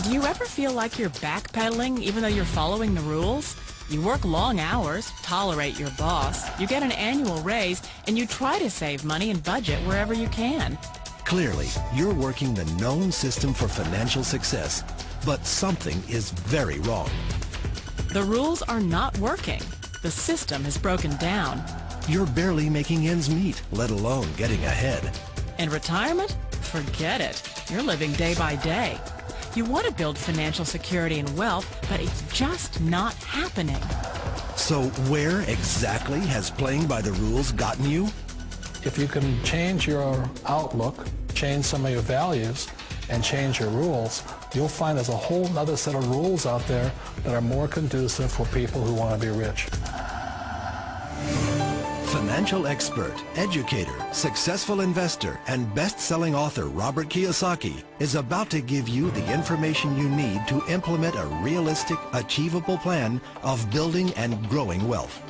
Do you ever feel like you're backpedaling even though you're following the rules? You work long hours, tolerate your boss, you get an annual raise, and you try to save money and budget wherever you can. Clearly, you're working the known system for financial success, but something is very wrong. The rules are not working. The system has broken down. You're barely making ends meet, let alone getting ahead. And retirement? Forget it. You're living day by day. You want to build financial security and wealth, but it's just not happening. So where exactly has playing by the rules gotten you? If you can change your outlook, change some of your values, and change your rules, you'll find there's a whole other set of rules out there that are more conducive for people who want to be rich. Financial expert, educator, successful investor, and best-selling author Robert Kiyosaki is about to give you the information you need to implement a realistic, achievable plan of building and growing wealth.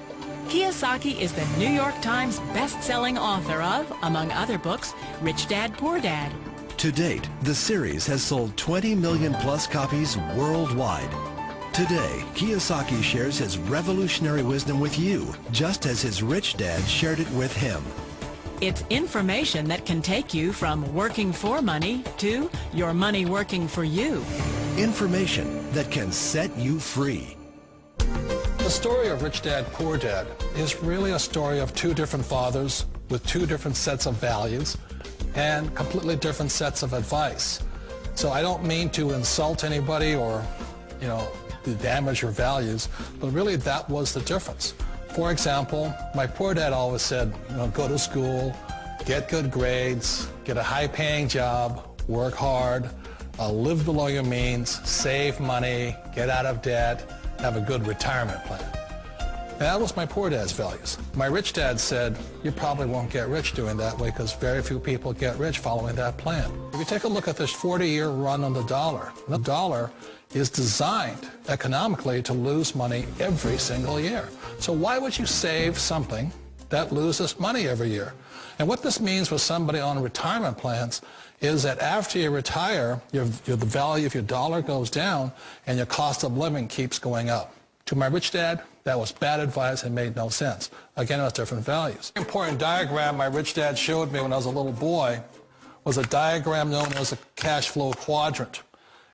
Kiyosaki is the New York Times best-selling author of, among other books, Rich Dad, Poor Dad. To date, the series has sold 20 million plus copies worldwide. Today, Kiyosaki shares his revolutionary wisdom with you, just as his rich dad shared it with him. It's information that can take you from working for money to your money working for you. Information that can set you free. The story of Rich Dad, Poor Dad is really a story of two different fathers with two different sets of values and completely different sets of advice. So I don't mean to insult anybody or, to damage your values, but really that was the difference. For example, my poor dad always said, go to school, get good grades, get a high-paying job, work hard, live below your means, save money, get out of debt, have a good retirement plan. And that was my poor dad's values. My rich dad said, you probably won't get rich doing that way because very few people get rich following that plan. If you take a look at this 40-year run on the dollar is designed economically to lose money every single year. So why would you save something that loses money every year? And what this means for somebody on retirement plans is that after you retire, the value of your dollar goes down and your cost of living keeps going up. To my rich dad, that was bad advice and made no sense. Again, it was different values. An important diagram my rich dad showed me when I was a little boy was a diagram known as a cash flow quadrant.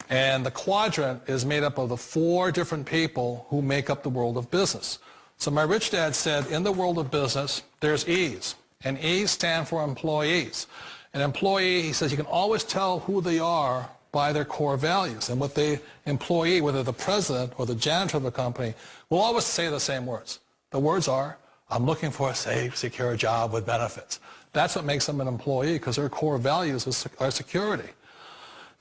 And the quadrant is made up of the four different people who make up the world of business. So my rich dad said, in the world of business, there's E's. And E's stand for employees. An employee, he says, you can always tell who they are by their core values. And what the employee, whether the president or the janitor of the company, will always say the same words. The words are, I'm looking for a safe, secure job with benefits. That's what makes them an employee, because their core values are security.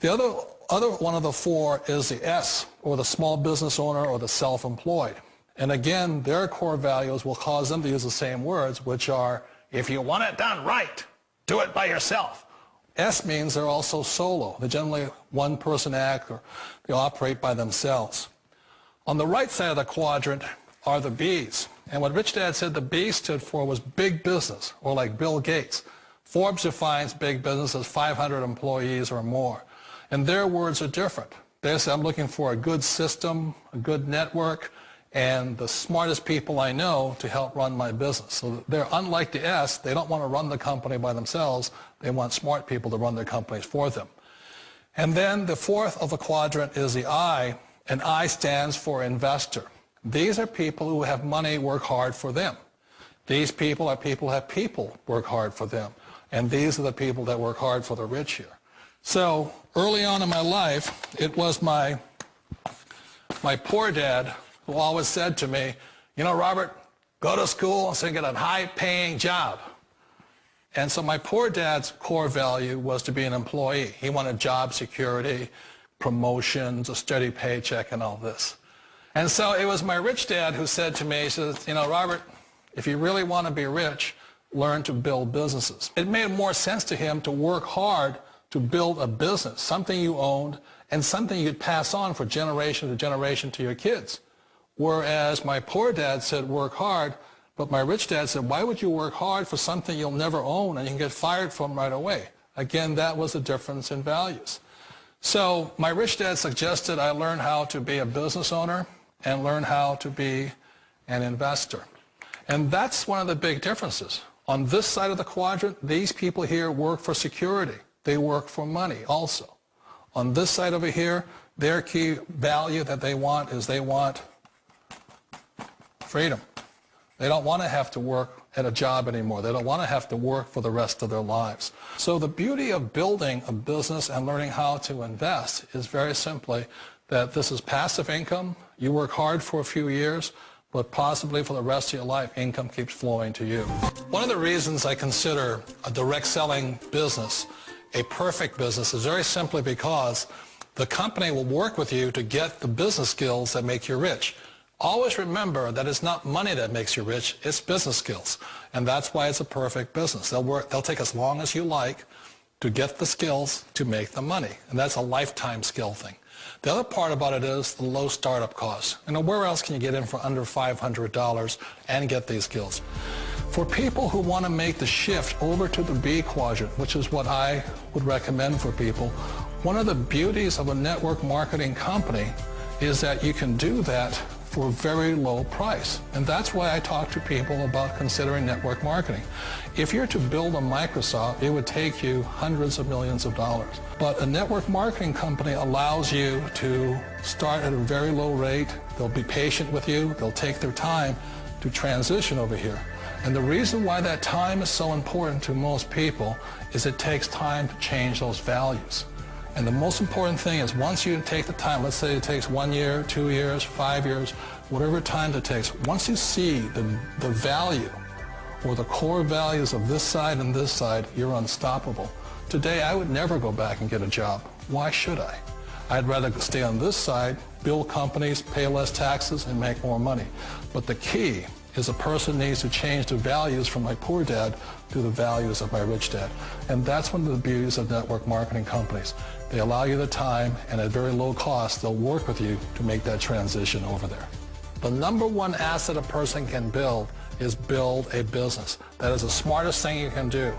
The other one of the four is the S, or the small business owner or the self-employed. And again, their core values will cause them to use the same words, which are, if you want it done right, do it by yourself. S means they're also solo. They're generally one-person act, or they operate by themselves. On the right side of the quadrant are the B's. And what Rich Dad said the B stood for was big business, or like Bill Gates. Forbes defines big business as 500 employees or more. And their words are different. They say, I'm looking for a good system, a good network, and the smartest people I know to help run my business. So they're unlike the S. They don't want to run the company by themselves. They want smart people to run their companies for them. And then the fourth of the quadrant is the I, and I stands for investor. These are people who have money work hard for them. These people are people who have people work hard for them. And these are the people that work hard for the rich here. So early on in my life, it was my poor dad who always said to me, Robert, go to school and get a high-paying job. And so my poor dad's core value was to be an employee. He wanted job security, promotions, a steady paycheck, and all this. And so it was my rich dad who said to me, he says, Robert, if you really want to be rich, learn to build businesses. It made more sense to him to work hard to build a business, something you owned, and something you'd pass on for generation to generation to your kids. Whereas my poor dad said work hard, but my rich dad said, why would you work hard for something you'll never own and you can get fired from right away? Again, that was the difference in values. So my rich dad suggested I learn how to be a business owner and learn how to be an investor. And that's one of the big differences. On this side of the quadrant, these people here work for security. They work for money also. On this side over here, their key value that they want is they want freedom. They don't want to have to work at a job anymore. They don't want to have to work for the rest of their lives. So the beauty of building a business and learning how to invest is very simply that this is passive income. You work hard for a few years, but possibly for the rest of your life, income keeps flowing to you. One of the reasons I consider a direct selling business a perfect business is very simply because the company will work with you to get the business skills that make you rich. Always remember that it's not money that makes you rich, it's business skills. And that's why it's a perfect business. They'll take as long as you like to get the skills to make the money. And that's a lifetime skill thing. The other part about it is the low startup costs. Where else can you get in for under $500 and get these skills? For people who want to make the shift over to the B quadrant, which is what I would recommend for people, one of the beauties of a network marketing company is that you can do that for a very low price. And that's why I talk to people about considering network marketing. If you're to build a Microsoft, it would take you hundreds of millions of dollars. But a network marketing company allows you to start at a very low rate. They'll be patient with you. They'll take their time to transition over here. And the reason why that time is so important to most people is it takes time to change those values. And the most important thing is once you take the time, let's say it takes 1 year, 2 years, 5 years, whatever time it takes, once you see the value or the core values of this side and this side, you're unstoppable. Today, I would never go back and get a job. Why should I? I'd rather stay on this side, build companies, pay less taxes, and make more money. But the key is a person needs to change the values from my poor dad to the values of my rich dad. And that's one of the beauties of network marketing companies. They allow you the time, and at very low cost, they'll work with you to make that transition over there. The number one asset a person can build is build a business. That is the smartest thing you can do.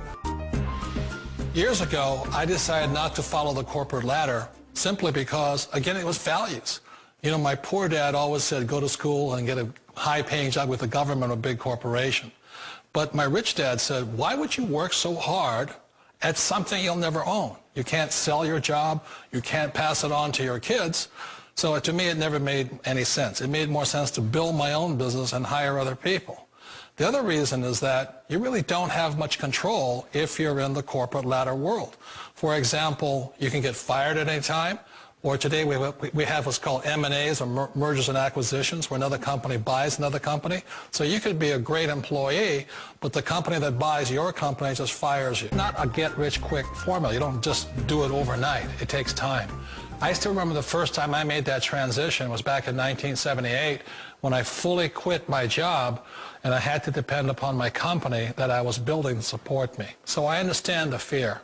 Years ago, I decided not to follow the corporate ladder simply because, again, it was values. My poor dad always said, go to school and get a high-paying job with the government or big corporation. But my rich dad said, why would you work so hard at something you'll never own? You can't sell your job. You can't pass it on to your kids. So to me, it never made any sense. It made more sense to build my own business and hire other people. The other reason is that you really don't have much control if you're in the corporate ladder world. For example, you can get fired at any time. Or today we have what's called M&As, or mergers and acquisitions, where another company buys another company. So you could be a great employee, but the company that buys your company just fires you. Not a get-rich-quick formula. You don't just do it overnight. It takes time. I still remember the first time I made that transition was back in 1978 when I fully quit my job and I had to depend upon my company that I was building to support me. So I understand the fear.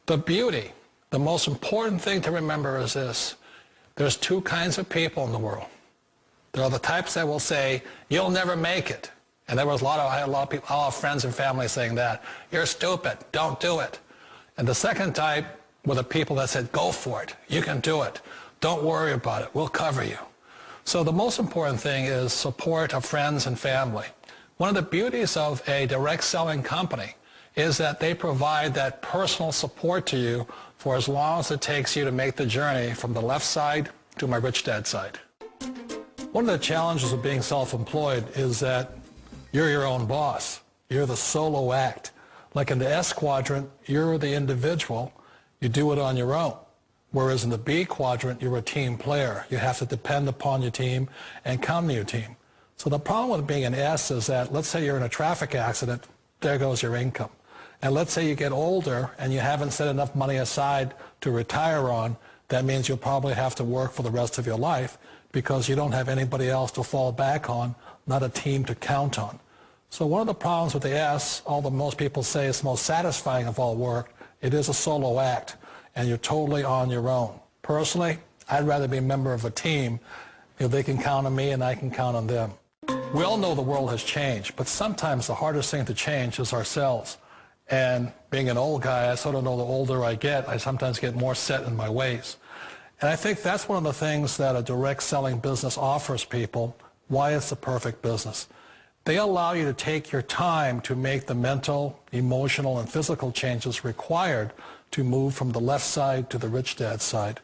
The beauty. The most important thing to remember is this. There's two kinds of people in the world. There are the types that will say, you'll never make it. And I had a lot of people, all friends and family saying that. You're stupid. Don't do it. And the second type were the people that said, go for it. You can do it. Don't worry about it. We'll cover you. So the most important thing is support of friends and family. One of the beauties of a direct selling company is that they provide that personal support to you for as long as it takes you to make the journey from the left side to my rich dad side. One of the challenges of being self-employed is that you're your own boss. You're the solo act. Like in the S quadrant, you're the individual. You do it on your own. Whereas in the B quadrant, you're a team player. You have to depend upon your team and count on your team. So the problem with being an S is that, let's say you're in a traffic accident, there goes your income. And let's say you get older and you haven't set enough money aside to retire on, that means you'll probably have to work for the rest of your life because you don't have anybody else to fall back on, not a team to count on. So one of the problems with the S, although most people say it's the most satisfying of all work, it is a solo act and you're totally on your own. Personally, I'd rather be a member of a team if they can count on me and I can count on them. We all know the world has changed, but sometimes the hardest thing to change is ourselves. And being an old guy, I sort of know the older I get, I sometimes get more set in my ways. And I think that's one of the things that a direct selling business offers people, why it's the perfect business. They allow you to take your time to make the mental, emotional, and physical changes required to move from the left side to the rich dad side.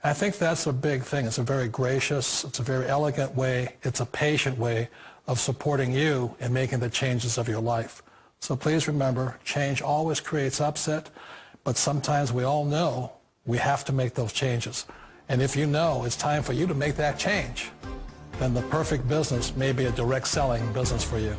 And I think that's a big thing. It's a very gracious, it's a very elegant way, it's a patient way of supporting you in making the changes of your life. So please remember, change always creates upset, but sometimes we all know we have to make those changes. And if you know it's time for you to make that change, then the perfect business may be a direct selling business for you.